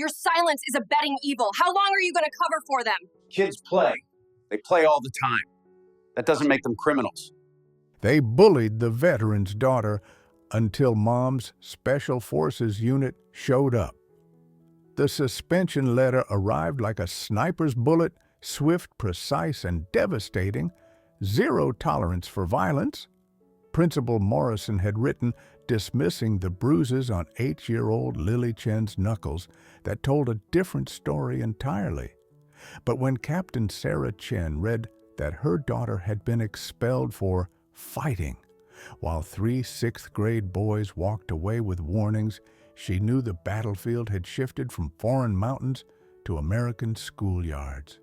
Your silence is abetting evil. How long are you going to cover for them? Kids play. They play all the time. That doesn't make them criminals. They bullied the veteran's daughter until Mom's Special Forces unit showed up. The suspension letter arrived like a sniper's bullet, swift, precise, and devastating. Zero tolerance for violence. Principal Morrison had written, dismissing the bruises on 8-year-old Lily Chen's knuckles that told a different story entirely. But when Captain Sarah Chen read that her daughter had been expelled for fighting, while 3 6th-grade boys walked away with warnings, she knew the battlefield had shifted from foreign mountains to American schoolyards.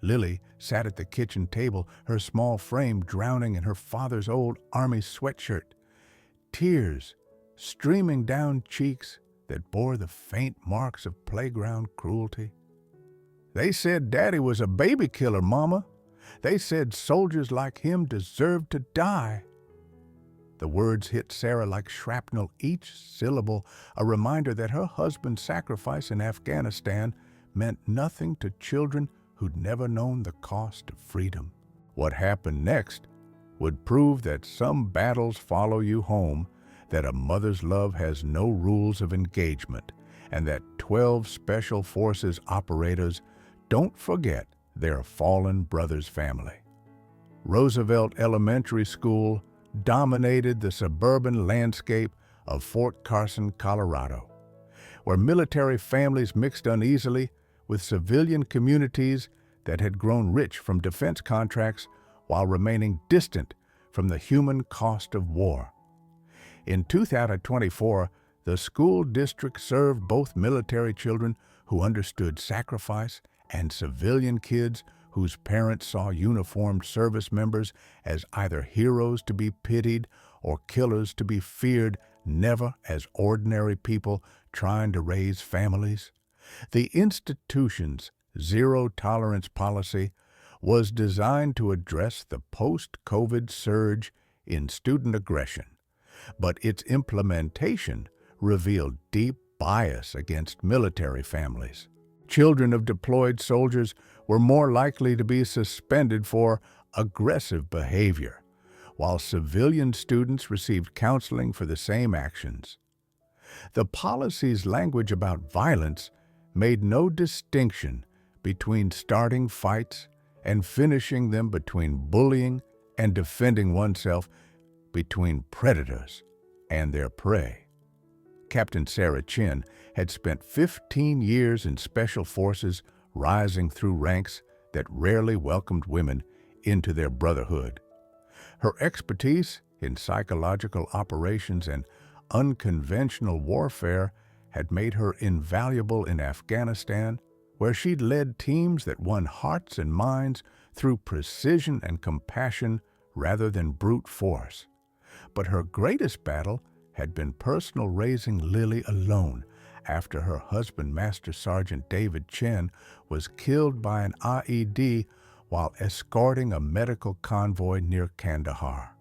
Lily sat at the kitchen table, her small frame drowning in her father's old army sweatshirt, tears streaming down cheeks that bore the faint marks of playground cruelty. They said Daddy was a baby killer, Mama. They said soldiers like him deserved to die. The words hit Sarah like shrapnel, each syllable a reminder that her husband's sacrifice in Afghanistan meant nothing to children who'd never known the cost of freedom. What happened next would prove that some battles follow you home, that a mother's love has no rules of engagement, and that 12 Special Forces operators don't forget their fallen brother's family. Roosevelt Elementary School dominated the suburban landscape of Fort Carson, Colorado, where military families mixed uneasily with civilian communities that had grown rich from defense contracts while remaining distant from the human cost of war. In 2024, the school district served both military children who understood sacrifice and civilian kids whose parents saw uniformed service members as either heroes to be pitied or killers to be feared, never as ordinary people trying to raise families. The institution's zero-tolerance policy was designed to address the post-COVID surge in student aggression, but its implementation revealed deep bias against military families. Children of deployed soldiers were more likely to be suspended for aggressive behavior, while civilian students received counseling for the same actions. The policy's language about violence made no distinction between starting fights and finishing them, between bullying and defending oneself, between predators and their prey. Captain Sarah Chen had spent 15 years in Special Forces, rising through ranks that rarely welcomed women into their brotherhood. Her expertise in psychological operations and unconventional warfare had made her invaluable in Afghanistan, where she'd led teams that won hearts and minds through precision and compassion rather than brute force. But her greatest battle had been personal, raising Lily alone after her husband, Master Sergeant David Chen, was killed by an IED while escorting a medical convoy near Kandahar.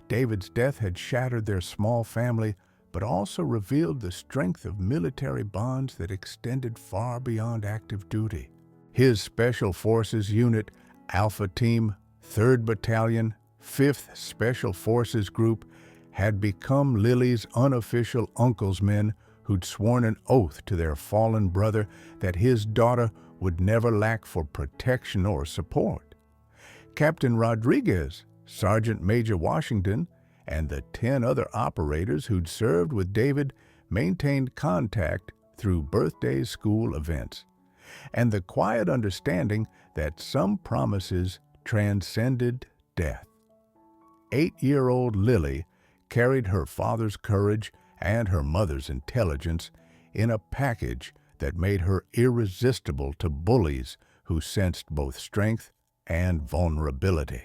David's death had shattered their small family, but also revealed the strength of military bonds that extended far beyond active duty. His Special Forces unit, Alpha Team, 3rd Battalion, 5th Special Forces Group, had become Lily's unofficial uncle's men who'd sworn an oath to their fallen brother that his daughter would never lack for protection or support. Captain Rodriguez, Sergeant Major Washington, and the 10 other operators who'd served with David maintained contact through birthday school events, and the quiet understanding that some promises transcended death. 8-year-old Lily carried her father's courage and her mother's intelligence in a package that made her irresistible to bullies who sensed both strength and vulnerability.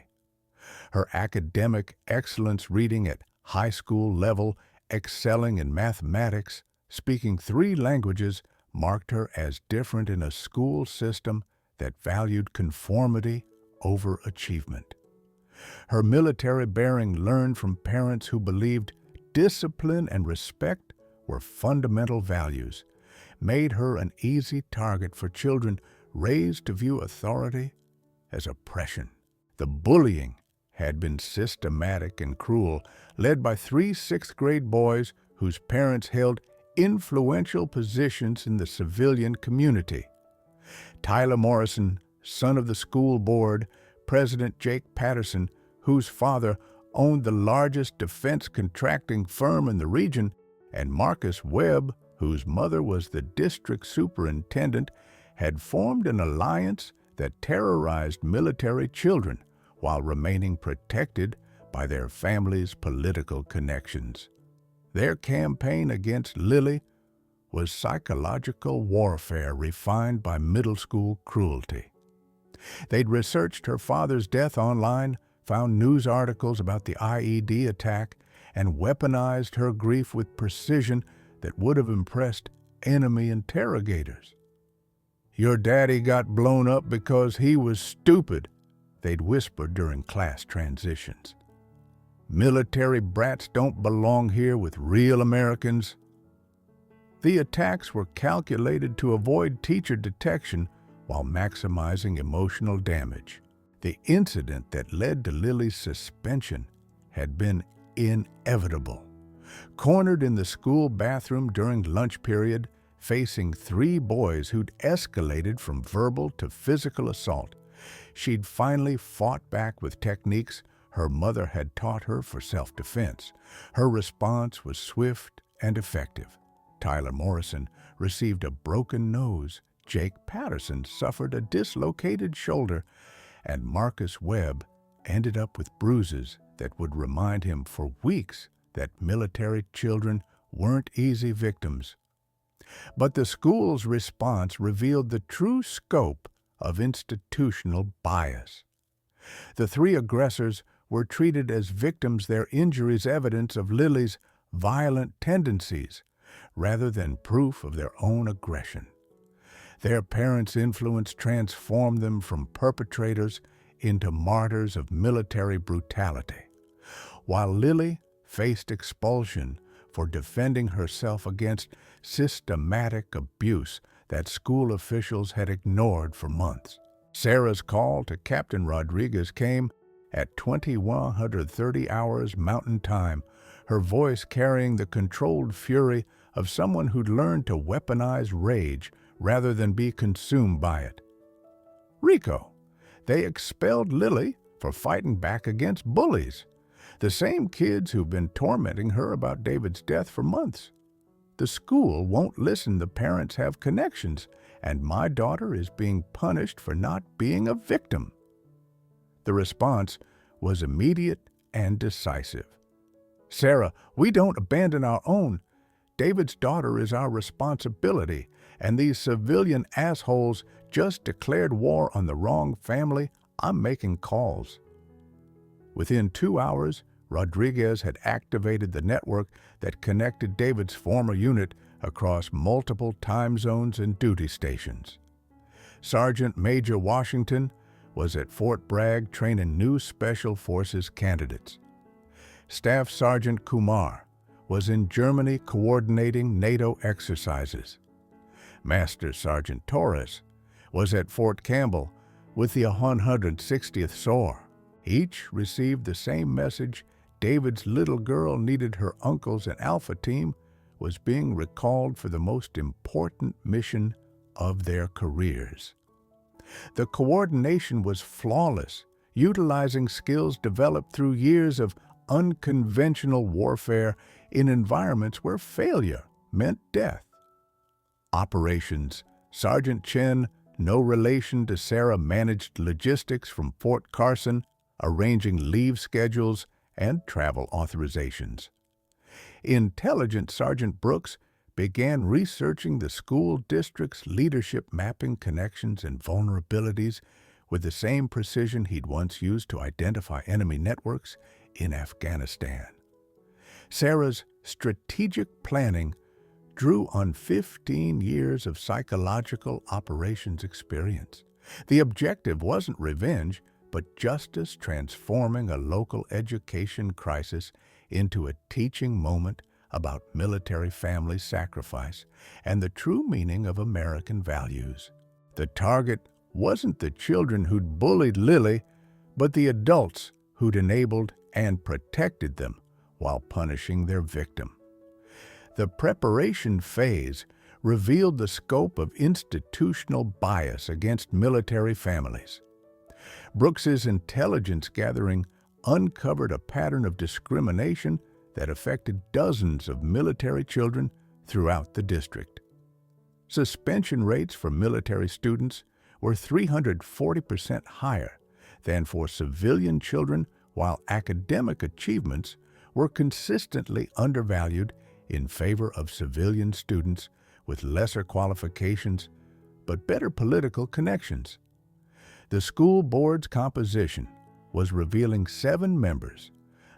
Her academic excellence, reading at high school level, excelling in mathematics, speaking 3 languages, marked her as different in a school system that valued conformity over achievement. Her military bearing learned from parents who believed discipline and respect were fundamental values, made her an easy target for children raised to view authority as oppression. The bullying had been systematic and cruel, led by 3 sixth-grade boys whose parents held influential positions in the civilian community. Tyler Morrison, son of the school board, President Jake Patterson, whose father owned the largest defense contracting firm in the region, and Marcus Webb, whose mother was the district superintendent, had formed an alliance that terrorized military children while remaining protected by their family's political connections. Their campaign against Lily was psychological warfare refined by middle school cruelty. They'd researched her father's death online, found news articles about the IED attack, and weaponized her grief with precision that would have impressed enemy interrogators. "Your daddy got blown up because he was stupid," they'd whispered during class transitions. "Military brats don't belong here with real Americans." The attacks were calculated to avoid teacher detection while maximizing emotional damage. The incident that led to Lily's suspension had been inevitable. Cornered in the school bathroom during lunch period, facing 3 boys who'd escalated from verbal to physical assault, she'd finally fought back with techniques her mother had taught her for self-defense. Her response was swift and effective. Tyler Morrison received a broken nose, Jake Patterson suffered a dislocated shoulder, and Marcus Webb ended up with bruises that would remind him for weeks that military children weren't easy victims. But the school's response revealed the true scope of institutional bias. The 3 aggressors were treated as victims, their injuries evidence of Lily's violent tendencies, rather than proof of their own aggression. Their parents' influence transformed them from perpetrators into martyrs of military brutality. While Lily faced expulsion for defending herself against systematic abuse that school officials had ignored for months, Sarah's call to Captain Rodriguez came at 2130 hours Mountain Time, her voice carrying the controlled fury of someone who'd learned to weaponize rage rather than be consumed by it. "Rico, they expelled Lily for fighting back against bullies, the same kids who've been tormenting her about David's death for months. The school won't listen. The parents have connections, and my daughter is being punished for not being a victim." The response was immediate and decisive. "Sarah, we don't abandon our own. David's daughter is our responsibility, and these civilian assholes just declared war on the wrong family. I'm making calls." Within 2 hours, Rodriguez had activated the network that connected David's former unit across multiple time zones and duty stations. Sergeant Major Washington was at Fort Bragg training new Special Forces candidates. Staff Sergeant Kumar was in Germany coordinating NATO exercises. Master Sergeant Torres was at Fort Campbell with the 160th SOAR. Each received the same message: David's little girl needed her uncles, and Alpha Team was being recalled for the most important mission of their careers. The coordination was flawless, utilizing skills developed through years of unconventional warfare in environments where failure meant death. Operations: Sergeant Chen, no relation to Sarah, managed logistics from Fort Carson, arranging leave schedules and travel authorizations. Intelligence Sergeant Brooks began researching the school district's leadership, mapping connections and vulnerabilities with the same precision he'd once used to identify enemy networks in Afghanistan. Sarah's strategic planning drew on 15 years of psychological operations experience. The objective wasn't revenge, but justice, transforming a local education crisis into a teaching moment about military family sacrifice and the true meaning of American values. The target wasn't the children who'd bullied Lily, but the adults who'd enabled and protected them while punishing their victim. The preparation phase revealed the scope of institutional bias against military families. Brooks's intelligence gathering uncovered a pattern of discrimination that affected dozens of military children throughout the district. Suspension rates for military students were 340% higher than for civilian children, while academic achievements were consistently undervalued in favor of civilian students with lesser qualifications but better political connections. The school board's composition was revealing 7 members,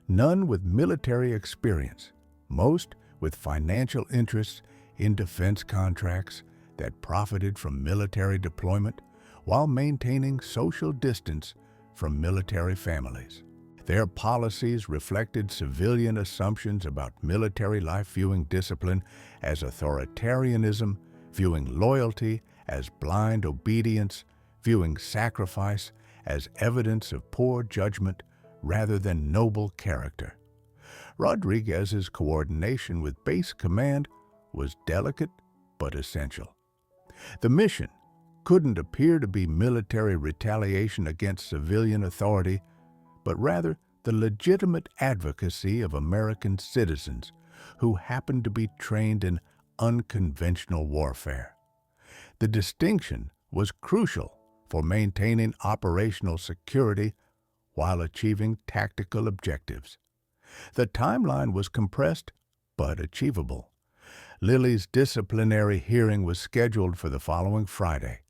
none with military experience, most with financial interests in defense contracts that profited from military deployment while maintaining social distance from military families. Their policies reflected civilian assumptions about military life, viewing discipline as authoritarianism, viewing loyalty as blind obedience, viewing sacrifice as evidence of poor judgment rather than noble character. Rodriguez's coordination with base command was delicate but essential. The mission couldn't appear to be military retaliation against civilian authority, but rather the legitimate advocacy of American citizens who happened to be trained in unconventional warfare. The distinction was crucial for maintaining operational security while achieving tactical objectives. The timeline was compressed but achievable. Lily's disciplinary hearing was scheduled for the following Friday,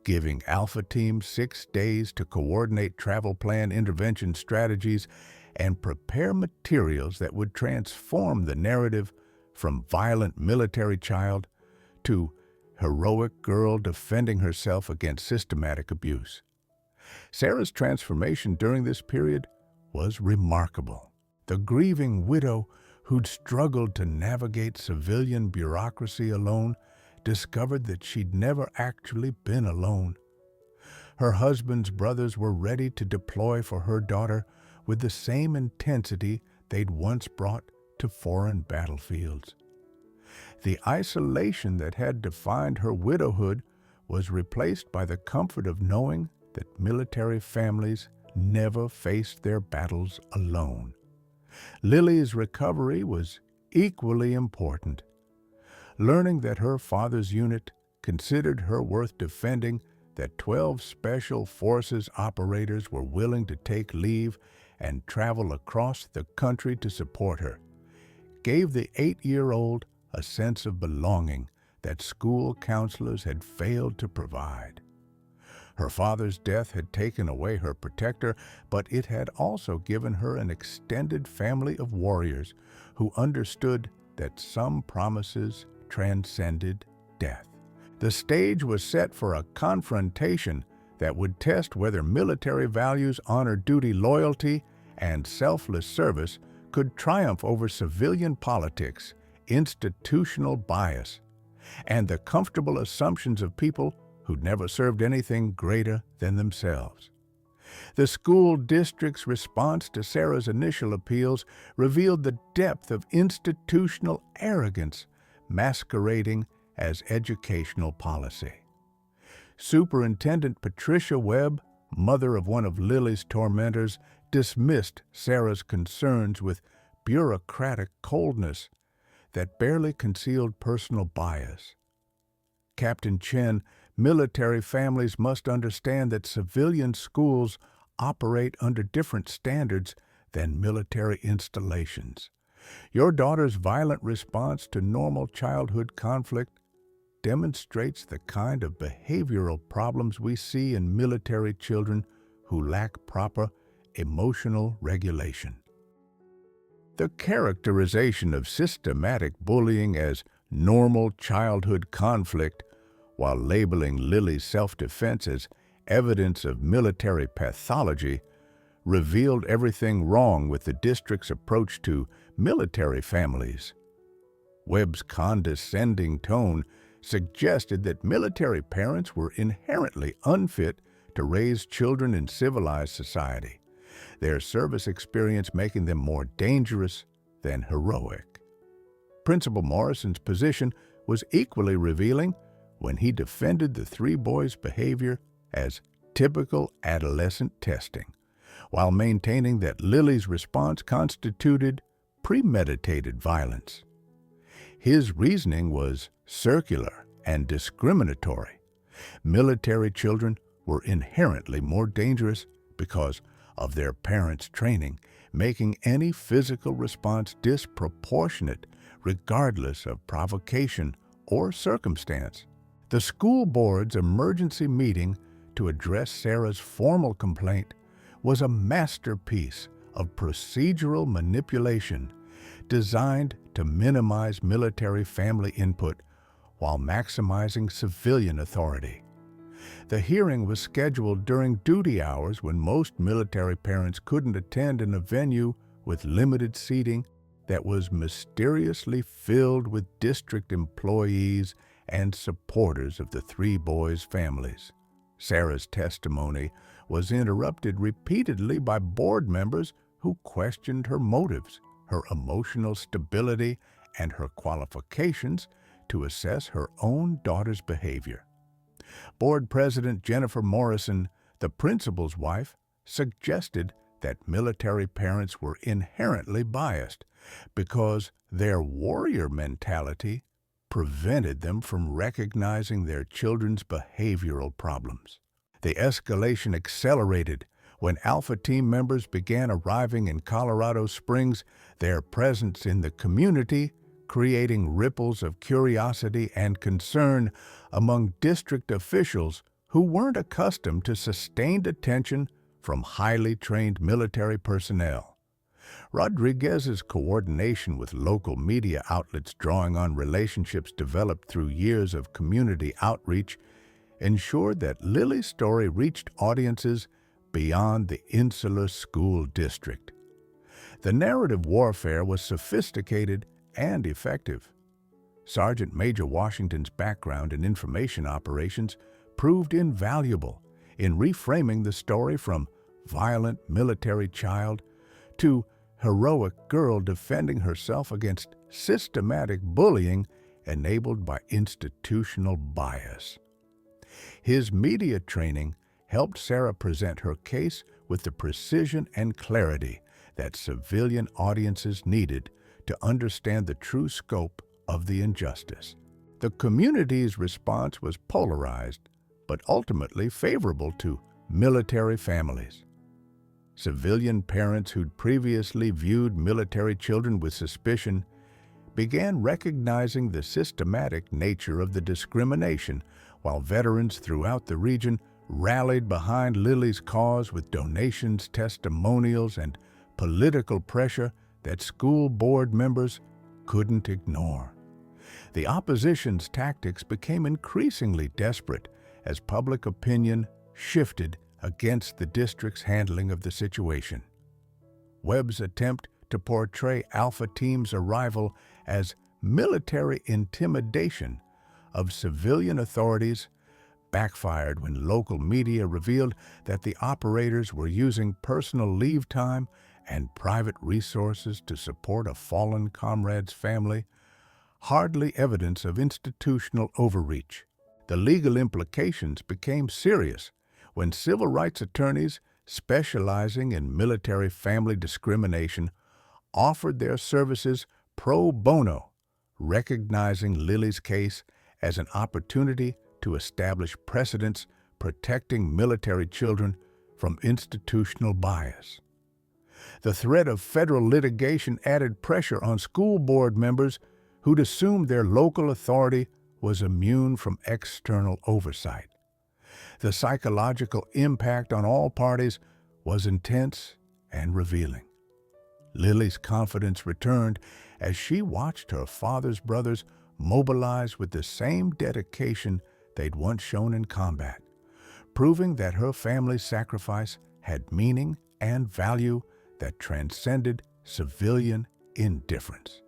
giving Alpha Team 6 days to coordinate travel plan, intervention strategies, and prepare materials that would transform the narrative from violent military child to heroic girl defending herself against systematic abuse. Sarah's transformation during this period was remarkable. The grieving widow who'd struggled to navigate civilian bureaucracy alone discovered that she'd never actually been alone. Her husband's brothers were ready to deploy for her daughter with the same intensity they'd once brought to foreign battlefields. The isolation that had defined her widowhood was replaced by the comfort of knowing that military families never faced their battles alone. Lily's recovery was equally important. Learning that her father's unit considered her worth defending, that 12 Special Forces operators were willing to take leave and travel across the country to support her, gave the 8-year-old a sense of belonging that school counselors had failed to provide. Her father's death had taken away her protector, but it had also given her an extended family of warriors who understood that some promises transcended death. The stage was set for a confrontation that would test whether military values, honor, duty, loyalty, and selfless service could triumph over civilian politics, institutional bias, and the comfortable assumptions of people who'd never served anything greater than themselves. The school district's response to Sarah's initial appeals revealed the depth of institutional arrogance masquerading as educational policy. Superintendent Patricia Webb, mother of one of Lily's tormentors, dismissed Sarah's concerns with bureaucratic coldness that barely concealed personal bias. Captain Chen, military families must understand that civilian schools operate under different standards than military installations. Your daughter's violent response to normal childhood conflict demonstrates the kind of behavioral problems we see in military children who lack proper emotional regulation. The characterization of systematic bullying as normal childhood conflict, while labeling Lily's self-defense as evidence of military pathology, revealed everything wrong with the district's approach to military families. Webb's condescending tone suggested that military parents were inherently unfit to raise children in civilized society, their service experience making them more dangerous than heroic. Principal Morrison's position was equally revealing when he defended the three boys' behavior as typical adolescent testing, while maintaining that Lily's response constituted premeditated violence. His reasoning was circular and discriminatory. Military children were inherently more dangerous because of their parents' training, making any physical response disproportionate regardless of provocation or circumstance. The school board's emergency meeting to address Sarah's formal complaint was a masterpiece of procedural manipulation designed to minimize military family input while maximizing civilian authority. The hearing was scheduled during duty hours when most military parents couldn't attend in a venue with limited seating that was mysteriously filled with district employees and supporters of the three boys' families. Sarah's testimony was interrupted repeatedly by board members who questioned her motives, her emotional stability, and her qualifications to assess her own daughter's behavior. Board President Jennifer Morrison, the principal's wife, suggested that military parents were inherently biased because their warrior mentality prevented them from recognizing their children's behavioral problems. The escalation accelerated when Alpha Team members began arriving in Colorado Springs, their presence in the community creating ripples of curiosity and concern among district officials who weren't accustomed to sustained attention from highly trained military personnel. Rodriguez's coordination with local media outlets, drawing on relationships developed through years of community outreach, ensured that Lily's story reached audiences beyond the insular school district. The narrative warfare was sophisticated and effective. Sergeant Major Washington's background in information operations proved invaluable in reframing the story from violent military child to heroic girl defending herself against systematic bullying enabled by institutional bias. His media training helped Sarah present her case with the precision and clarity that civilian audiences needed to understand the true scope of the injustice. The community's response was polarized, but ultimately favorable to military families. Civilian parents who'd previously viewed military children with suspicion began recognizing the systematic nature of the discrimination, while veterans throughout the region rallied behind Lily's cause with donations, testimonials, and political pressure that school board members couldn't ignore. The opposition's tactics became increasingly desperate as public opinion shifted against the district's handling of the situation. Webb's attempt to portray Alpha Team's arrival as military intimidation of civilian authorities backfired when local media revealed that the operators were using personal leave time and private resources to support a fallen comrade's family, hardly evidence of institutional overreach. The legal implications became serious when civil rights attorneys specializing in military family discrimination offered their services pro bono, recognizing Lily's case as an opportunity to establish precedents protecting military children from institutional bias. The threat of federal litigation added pressure on school board members who'd assumed their local authority was immune from external oversight. The psychological impact on all parties was intense and revealing. Lily's confidence returned as she watched her father's brothers mobilize with the same dedication they'd once shown in combat, proving that her family's sacrifice had meaning and value that transcended civilian indifference.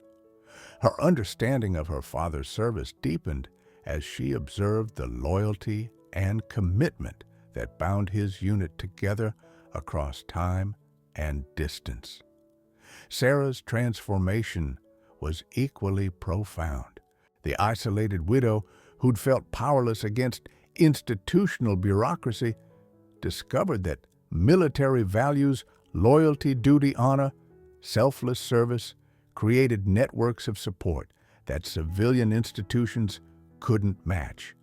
Her understanding of her father's service deepened as she observed the loyalty and commitment that bound his unit together across time and distance. Sarah's transformation was equally profound. The isolated widow who'd felt powerless against institutional bureaucracy discovered that military values, loyalty, duty, honor, selfless service created networks of support that civilian institutions couldn't match.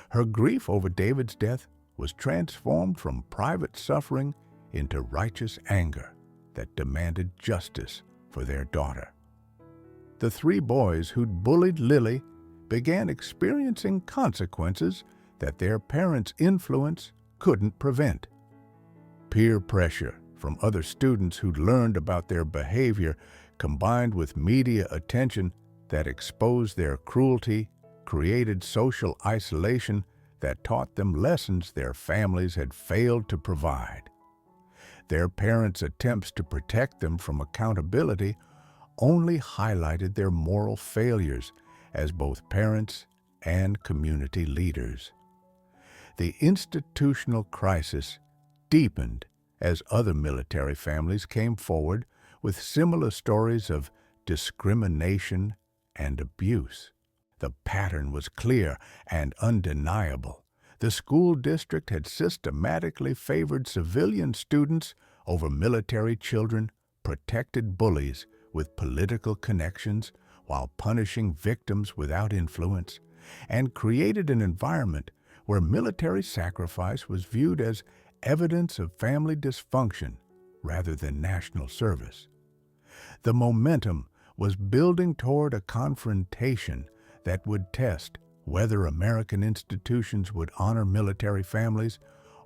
Her grief over David's death was transformed from private suffering into righteous anger that demanded justice for their daughter. The three boys who'd bullied Lily began experiencing consequences that their parents' influence couldn't prevent. Peer pressure from other students who'd learned about their behavior, combined with media attention that exposed their cruelty, created social isolation that taught them lessons their families had failed to provide. Their parents' attempts to protect them from accountability only highlighted their moral failures as both parents and community leaders. The institutional crisis deepened as other military families came forward with similar stories of discrimination and abuse. The pattern was clear and undeniable. The school district had systematically favored civilian students over military children, protected bullies with political connections while punishing victims without influence, and created an environment where military sacrifice was viewed as evidence of family dysfunction rather than national service. The momentum was building toward a confrontation that would test whether American institutions would honor military families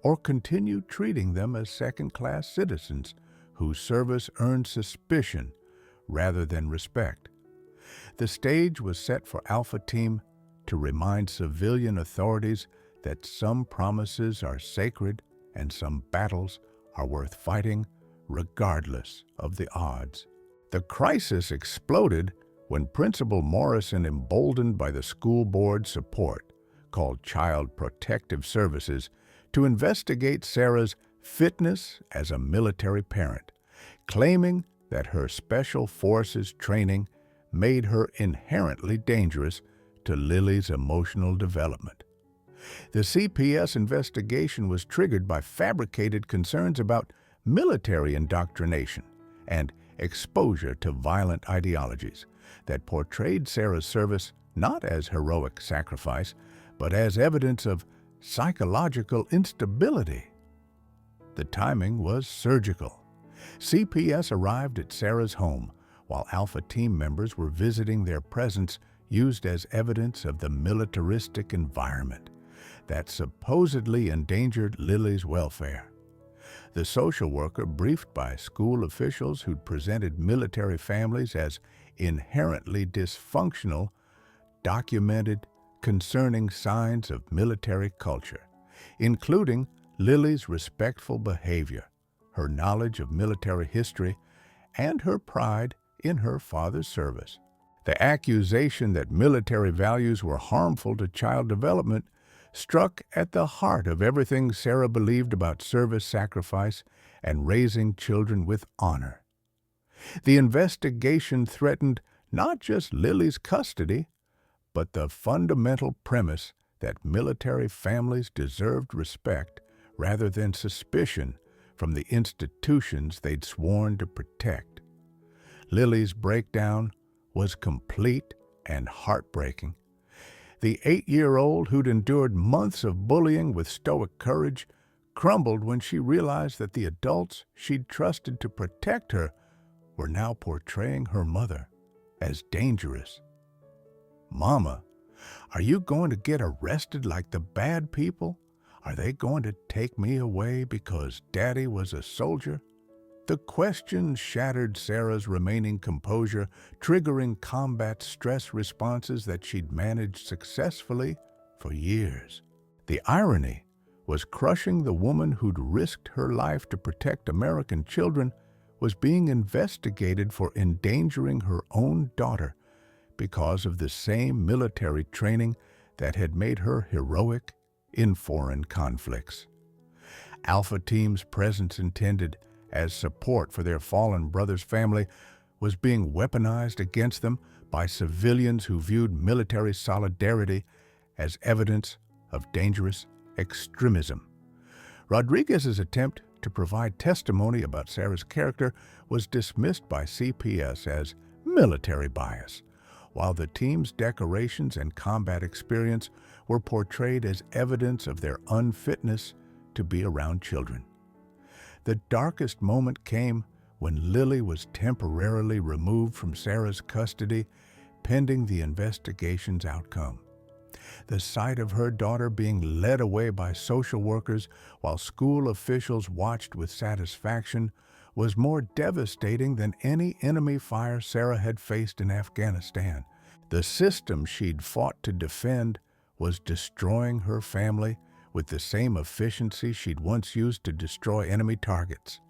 or continue treating them as second-class citizens whose service earned suspicion rather than respect. The stage was set for Alpha Team to remind civilian authorities that some promises are sacred and some battles are worth fighting regardless of the odds. The crisis exploded when Principal Morrison, emboldened by the school board's support, called Child Protective Services to investigate Sarah's fitness as a military parent, claiming that her special forces training made her inherently dangerous to Lily's emotional development. The CPS investigation was triggered by fabricated concerns about military indoctrination and exposure to violent ideologies that portrayed Sarah's service not as heroic sacrifice, but as evidence of psychological instability. The timing was surgical. CPS arrived at Sarah's home while Alpha Team members were visiting. Their presence used as evidence of the militaristic environment that supposedly endangered Lily's welfare. The social worker, briefed by school officials who'd presented military families as inherently dysfunctional, documented concerning signs of military culture, including Lily's respectful behavior, her knowledge of military history, and her pride in her father's service. The accusation that military values were harmful to child development struck at the heart of everything Sarah believed about service sacrifice and raising children with honor. The investigation threatened not just Lily's custody, but the fundamental premise that military families deserved respect rather than suspicion from the institutions they'd sworn to protect. Lily's breakdown was complete and heartbreaking. The 8-year-old who'd endured months of bullying with stoic courage crumbled when she realized that the adults she'd trusted to protect her were now portraying her mother as dangerous. "Mama, are you going to get arrested like the bad people? Are they going to take me away because Daddy was a soldier?" The question shattered Sarah's remaining composure, triggering combat stress responses that she'd managed successfully for years. The irony was crushing. The woman who'd risked her life to protect American children was being investigated for endangering her own daughter because of the same military training that had made her heroic in foreign conflicts. Alpha Team's presence intended as support for their fallen brother's family was being weaponized against them by civilians who viewed military solidarity as evidence of dangerous extremism. Rodriguez's attempt to provide testimony about Sarah's character was dismissed by CPS as military bias, while the team's decorations and combat experience were portrayed as evidence of their unfitness to be around children. The darkest moment came when Lily was temporarily removed from Sarah's custody, pending the investigation's outcome. The sight of her daughter being led away by social workers while school officials watched with satisfaction was more devastating than any enemy fire Sarah had faced in Afghanistan. The system she'd fought to defend was destroying her family with the same efficiency she'd once used to destroy enemy targets.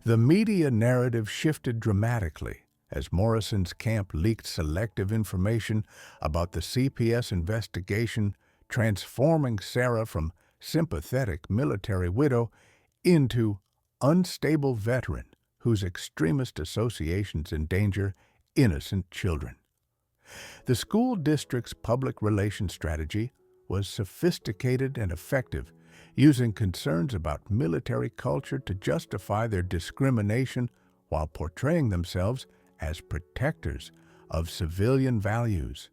The media narrative shifted dramatically as Morrison's camp leaked selective information about the CPS investigation, transforming Sarah from sympathetic military widow into unstable veteran whose extremist associations endanger innocent children. The school district's public relations strategy was sophisticated and effective, using concerns about military culture to justify their discrimination while portraying themselves as protectors of civilian values.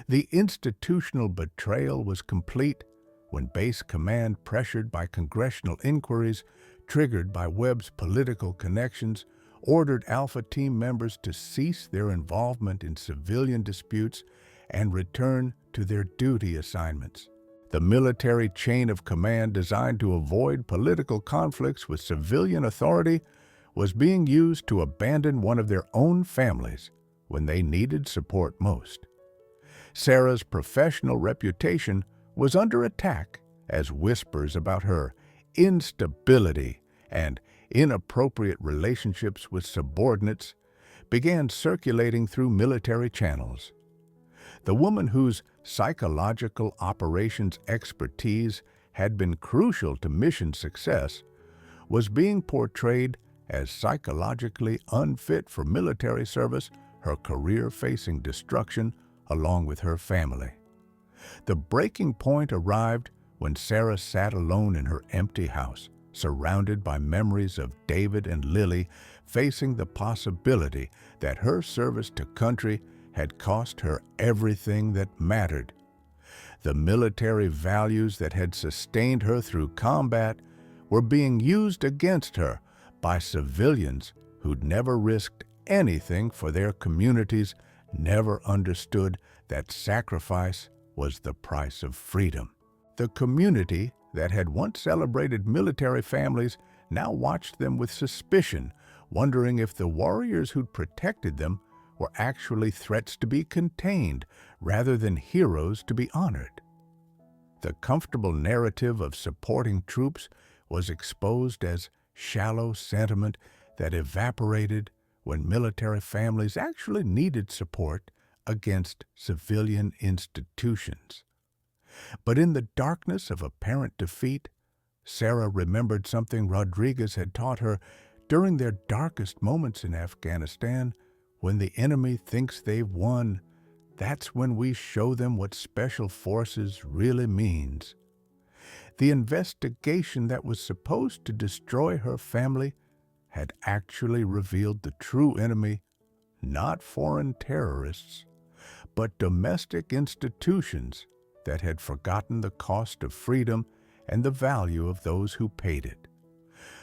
The institutional betrayal was complete when base command, pressured by congressional inquiries triggered by Webb's political connections, ordered Alpha Team members to cease their involvement in civilian disputes and return to their duty assignments. The military chain of command designed to avoid political conflicts with civilian authority was being used to abandon one of their own families when they needed support most. Sarah's professional reputation was under attack as whispers about her instability and inappropriate relationships with subordinates began circulating through military channels. The woman whose psychological operations expertise had been crucial to mission success was being portrayed as psychologically unfit for military service, her career facing destruction along with her family. The breaking point arrived when Sarah sat alone in her empty house, surrounded by memories of David and Lily, facing the possibility that her service to country had cost her everything that mattered. The military values that had sustained her through combat were being used against her by civilians who'd never risked anything for their communities, never understood that sacrifice was the price of freedom. The community that had once celebrated military families now watched them with suspicion, wondering if the warriors who'd protected them were actually threats to be contained rather than heroes to be honored. The comfortable narrative of supporting troops was exposed as shallow sentiment that evaporated when military families actually needed support against civilian institutions. But in the darkness of apparent defeat, Sarah remembered something Rodriguez had taught her during their darkest moments in Afghanistan. When the enemy thinks they've won, that's when we show them what special forces really means. The investigation that was supposed to destroy her family had actually revealed the true enemy, not foreign terrorists, but domestic institutions that had forgotten the cost of freedom and the value of those who paid it.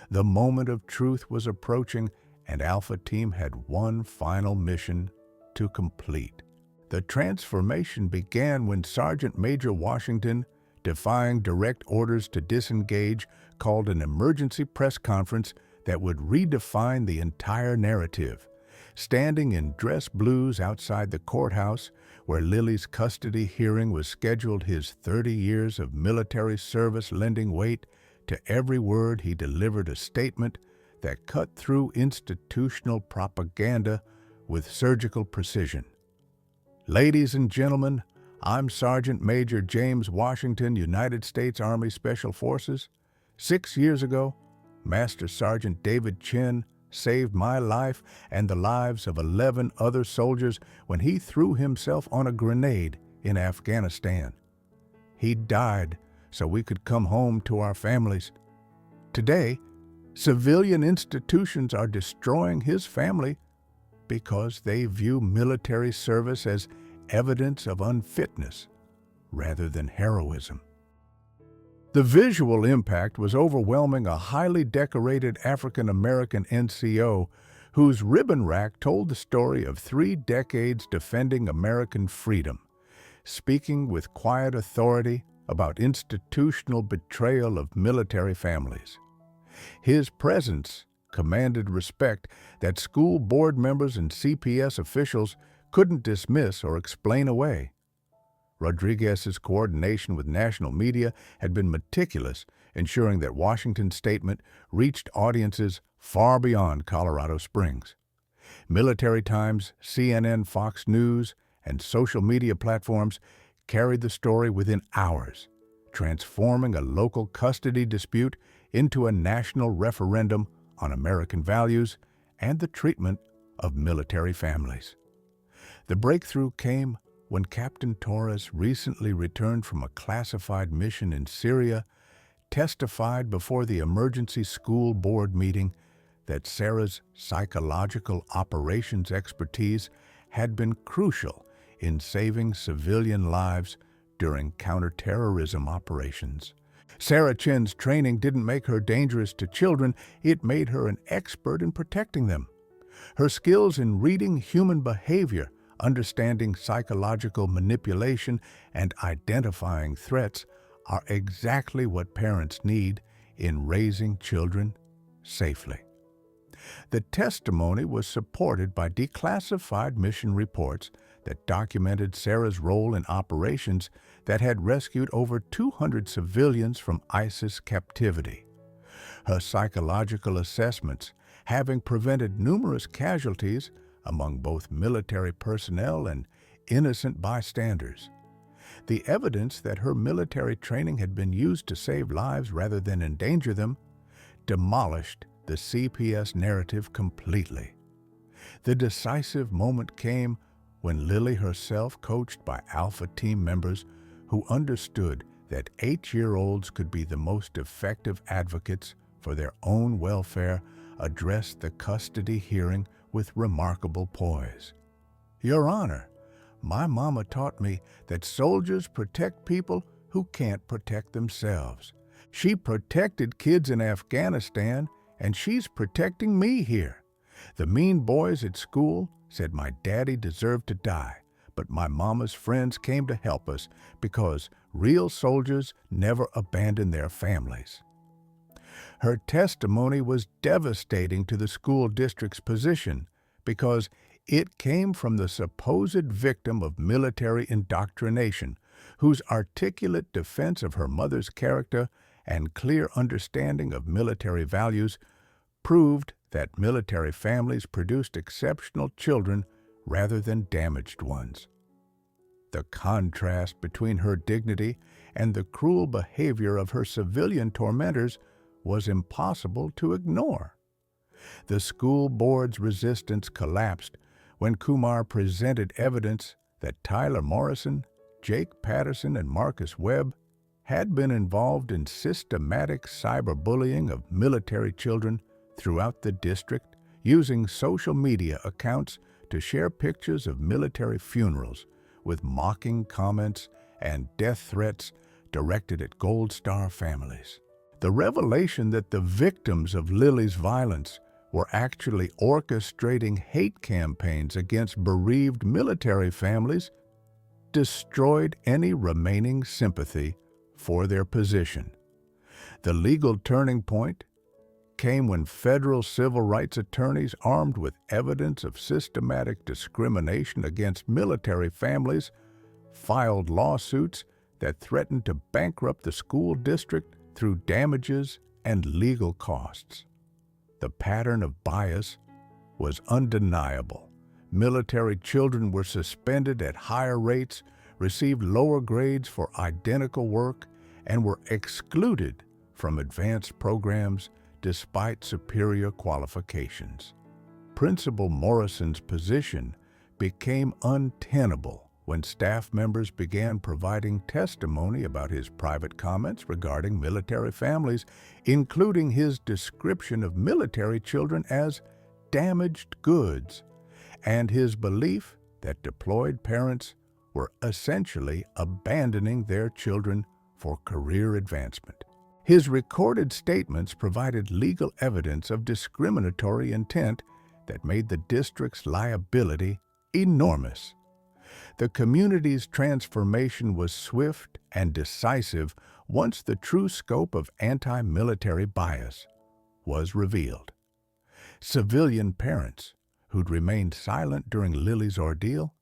The moment of truth was approaching, and Alpha Team had one final mission to complete. The transformation began when Sergeant Major Washington, defying direct orders to disengage, called an emergency press conference that would redefine the entire narrative. Standing in dress blues outside the courthouse, where Lily's custody hearing was scheduled, his 30 years of military service lending weight to every word, he delivered a statement that cut through institutional propaganda with surgical precision. Ladies and gentlemen, I'm Sergeant Major James Washington, United States Army Special Forces. 6 years ago, Master Sergeant David Chen saved my life and the lives of 11 other soldiers when he threw himself on a grenade in Afghanistan. He died so we could come home to our families. Today, civilian institutions are destroying his family because they view military service as evidence of unfitness rather than heroism. The visual impact was overwhelming. A highly decorated African-American NCO whose ribbon rack told the story of 3 decades defending American freedom, speaking with quiet authority about institutional betrayal of military families. His presence commanded respect that school board members and CPS officials couldn't dismiss or explain away. Rodriguez's coordination with national media had been meticulous, ensuring that Washington's statement reached audiences far beyond Colorado Springs. Military Times, CNN, Fox News, and social media platforms carried the story within hours, transforming a local custody dispute into a national referendum on American values and the treatment of military families. The breakthrough came when Captain Torres, recently returned from a classified mission in Syria, testified before the emergency school board meeting that Sarah's psychological operations expertise had been crucial in saving civilian lives during counterterrorism operations. Sarah Chen's training didn't make her dangerous to children, it made her an expert in protecting them. Her skills in reading human behavior, understanding psychological manipulation, and identifying threats are exactly what parents need in raising children safely. The testimony was supported by declassified mission reports that documented Sarah's role in operations that had rescued over 200 civilians from ISIS captivity. Her psychological assessments, having prevented numerous casualties among both military personnel and innocent bystanders. The evidence that her military training had been used to save lives rather than endanger them demolished the CPS narrative completely. The decisive moment came when Lily herself, coached by Alpha team members who understood that 8-year-olds could be the most effective advocates for their own welfare, addressed the custody hearing with remarkable poise. "Your Honor, my mama taught me that soldiers protect people who can't protect themselves. She protected kids in Afghanistan, and she's protecting me here. The mean boys at school said my daddy deserved to die, but my mama's friends came to help us because real soldiers never abandon their families." Her testimony was devastating to the school district's position because it came from the supposed victim of military indoctrination, whose articulate defense of her mother's character and clear understanding of military values proved that military families produced exceptional children rather than damaged ones. The contrast between her dignity and the cruel behavior of her civilian tormentors was impossible to ignore. The school board's resistance collapsed when Kumar presented evidence that Tyler Morrison, Jake Patterson, and Marcus Webb had been involved in systematic cyberbullying of military children throughout the district, using social media accounts to share pictures of military funerals with mocking comments and death threats directed at Gold Star families. The revelation that the victims of Lily's violence were actually orchestrating hate campaigns against bereaved military families destroyed any remaining sympathy for their position. The legal turning point came when federal civil rights attorneys armed with evidence of systematic discrimination against military families filed lawsuits that threatened to bankrupt the school district through damages and legal costs. The pattern of bias was undeniable. Military children were suspended at higher rates, received lower grades for identical work, and were excluded from advanced programs despite superior qualifications. Principal Morrison's position became untenable when staff members began providing testimony about his private comments regarding military families, including his description of military children as damaged goods, and his belief that deployed parents were essentially abandoning their children for career advancement. His recorded statements provided legal evidence of discriminatory intent that made the district's liability enormous. The community's transformation was swift and decisive once the true scope of anti-military bias was revealed. Civilian parents, who'd remained silent during Lily's ordeal,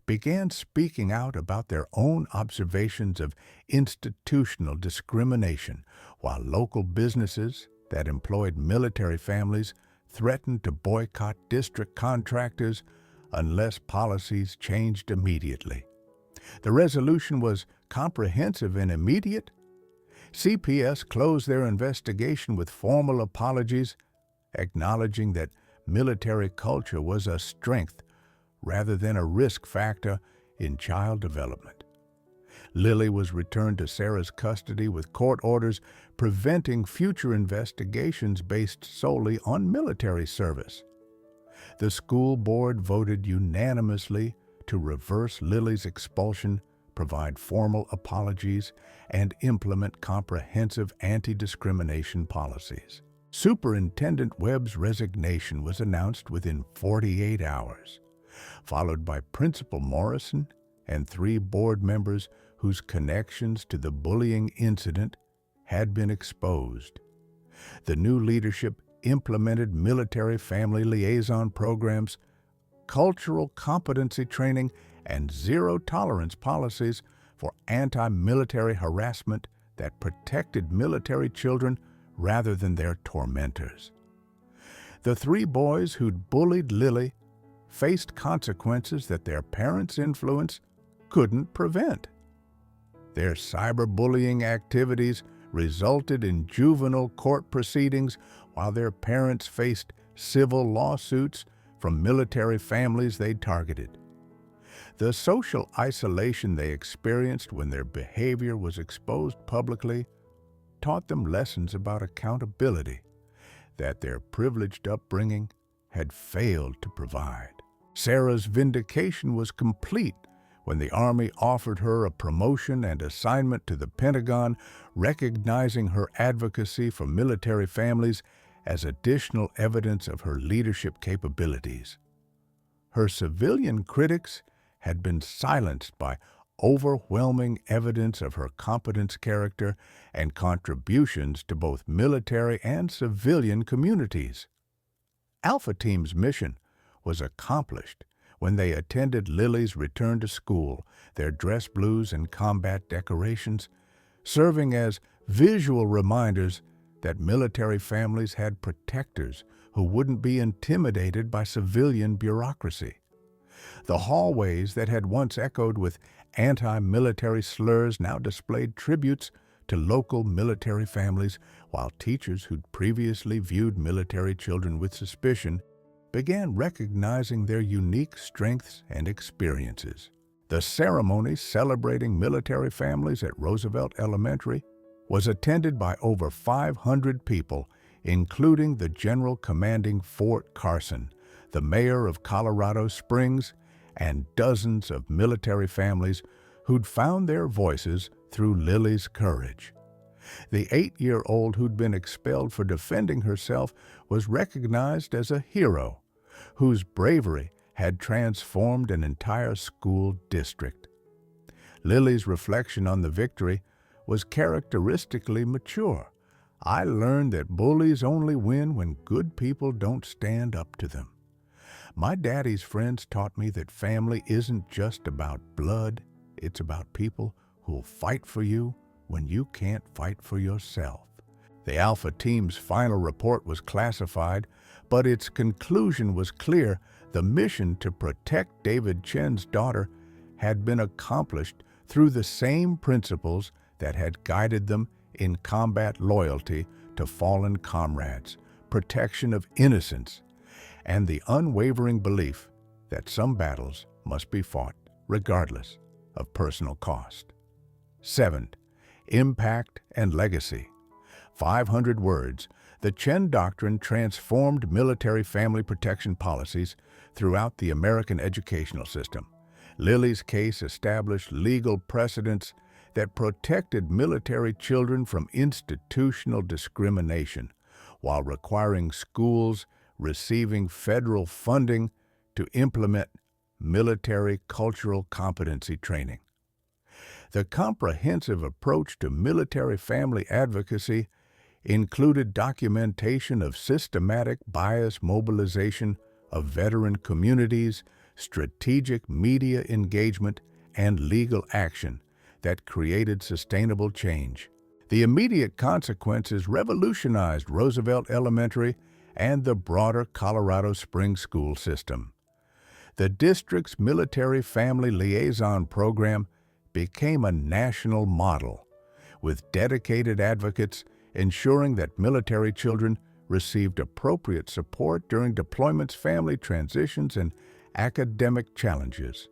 began speaking out about their own observations of institutional discrimination, while local businesses that employed military families threatened to boycott district contractors unless policies changed immediately. The resolution was comprehensive and immediate. CPS closed their investigation with formal apologies, acknowledging that military culture was a strength rather than a risk factor in child development. Lily was returned to Sarah's custody with court orders preventing future investigations based solely on military service. The school board voted unanimously to reverse Lily's expulsion, provide formal apologies, and implement comprehensive anti-discrimination policies. Superintendent Webb's resignation was announced within 48 hours, followed by Principal Morrison and 3 board members whose connections to the bullying incident had been exposed. The new leadership implemented military family liaison programs, cultural competency training, and zero-tolerance policies for anti-military harassment that protected military children rather than their tormentors. The 3 boys who'd bullied Lily faced consequences that their parents' influence couldn't prevent. Their cyberbullying activities resulted in juvenile court proceedings, while their parents faced civil lawsuits from military families they targeted. The social isolation they experienced when their behavior was exposed publicly taught them lessons about accountability that their privileged upbringing had failed to provide. Sarah's vindication was complete when the Army offered her a promotion and assignment to the Pentagon, recognizing her advocacy for military families as additional evidence of her leadership capabilities. Her civilian critics had been silenced by overwhelming evidence of her competence, character, and contributions to both military and civilian communities. Alpha Team's mission was accomplished when they attended Lily's return to school, their dress blues and combat decorations, serving as visual reminders that military families had protectors who wouldn't be intimidated by civilian bureaucracy. The hallways that had once echoed with anti-military slurs now displayed tributes to local military families, while teachers who'd previously viewed military children with suspicion began recognizing their unique strengths and experiences. The ceremony celebrating military families at Roosevelt Elementary was attended by over 500 people, including the general commanding Fort Carson, the mayor of Colorado Springs, and dozens of military families who'd found their voices through Lily's courage. The 8-year-old who'd been expelled for defending herself was recognized as a hero, whose bravery had transformed an entire school district. Lily's reflection on the victory was characteristically mature. "I learned that bullies only win when good people don't stand up to them. My daddy's friends taught me that family isn't just about blood, it's about people who'll fight for you when you can't fight for yourself." The Alpha Team's final report was classified, but its conclusion was clear: The mission to protect David Chen's daughter had been accomplished through the same principles that had guided them in combat loyalty to fallen comrades, protection of innocence, and the unwavering belief that some battles must be fought regardless of personal cost. 7. Impact and legacy. 500 words, the Chen Doctrine transformed military family protection policies throughout the American educational system. Lily's case established legal precedents that protected military children from institutional discrimination, while requiring schools receiving federal funding to implement military cultural competency training. The comprehensive approach to military family advocacy included documentation of systematic bias mobilization of veteran communities, strategic media engagement, and legal action that created sustainable change. The immediate consequences revolutionized Roosevelt Elementary and the broader Colorado Springs school system. The district's military family liaison program became a national model, with dedicated advocates ensuring that military children received appropriate support during deployments, family transitions, and academic challenges.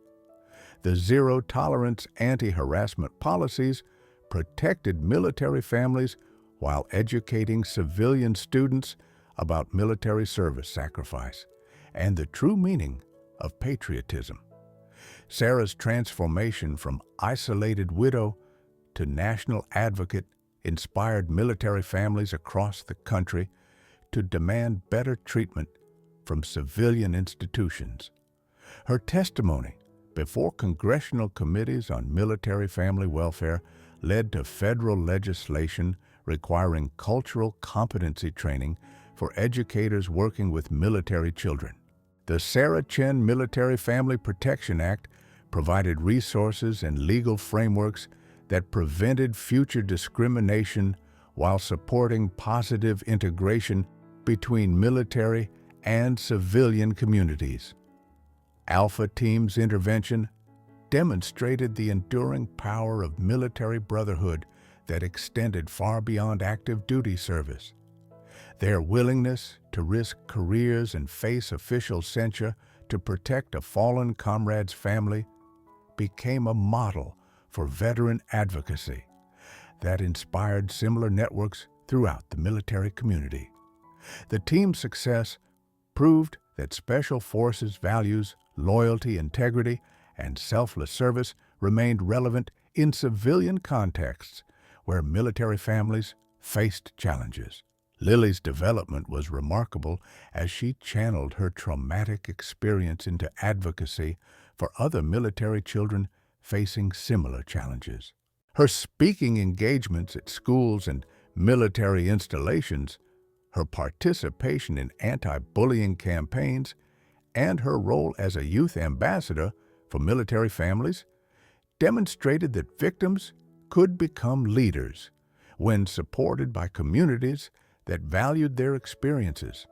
The zero-tolerance anti-harassment policies protected military families while educating civilian students about military service sacrifice and the true meaning of patriotism. Sarah's transformation from isolated widow to national advocate inspired military families across the country to demand better treatment from civilian institutions. Her testimony before congressional committees on military family welfare led to federal legislation requiring cultural competency training for educators working with military children. The Sarah Chen Military Family Protection Act provided resources and legal frameworks that prevented future discrimination while supporting positive integration between military and civilian communities. Alpha Team's intervention demonstrated the enduring power of military brotherhood that extended far beyond active duty service. Their willingness to risk careers and face official censure to protect a fallen comrade's family became a model for veteran advocacy that inspired similar networks throughout the military community. The team's success proved that Special Forces values, loyalty, integrity, and selfless service remained relevant in civilian contexts where military families faced challenges. Lily's development was remarkable as she channeled her traumatic experience into advocacy for other military children facing similar challenges. Her speaking engagements at schools and military installations, her participation in anti-bullying campaigns, and her role as a youth ambassador for military families demonstrated that victims could become leaders when supported by communities that valued their experiences.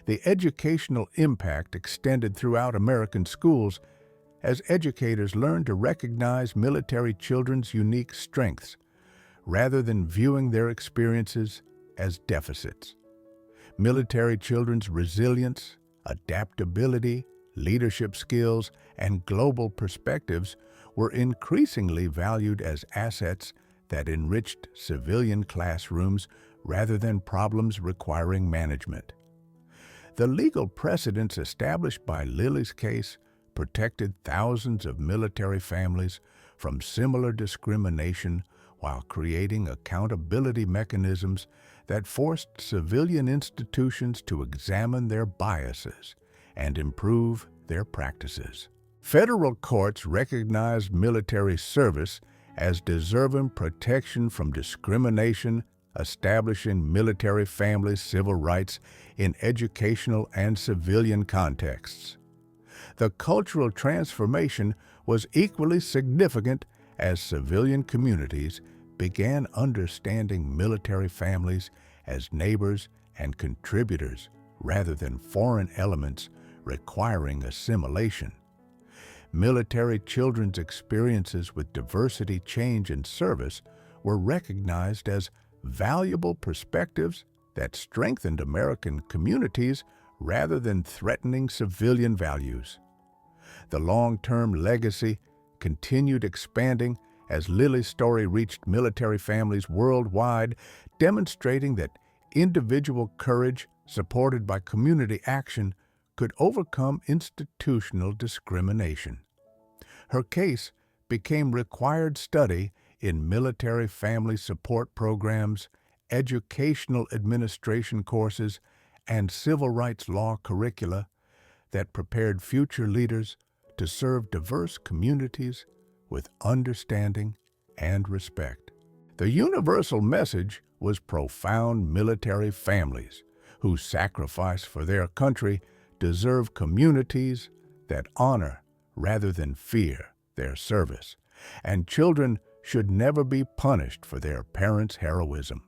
The educational impact extended throughout American schools as educators learned to recognize military children's unique strengths rather than viewing their experiences as deficits. Military children's resilience, adaptability, leadership skills, and global perspectives were increasingly valued as assets that enriched civilian classrooms rather than problems requiring management. The legal precedents established by Lily's case protected thousands of military families from similar discrimination while creating accountability mechanisms that forced civilian institutions to examine their biases and improve their practices. Federal courts recognized military service as deserving protection from discrimination, establishing military families' civil rights in educational and civilian contexts. The cultural transformation was equally significant as civilian communities began understanding military families as neighbors and contributors rather than foreign elements requiring assimilation. Military children's experiences with diversity, change, and service were recognized as valuable perspectives that strengthened American communities rather than threatening civilian values. The long-term legacy continued expanding as Lily's story reached military families worldwide, demonstrating that individual courage, supported by community action, could overcome institutional discrimination. Her case became required study in military family support programs, educational administration courses, and civil rights law curricula that prepared future leaders to serve diverse communities with understanding and respect. The universal message was profound: military families who sacrifice for their country deserve communities that honor rather than fear their service, and children should never be punished for their parents' heroism.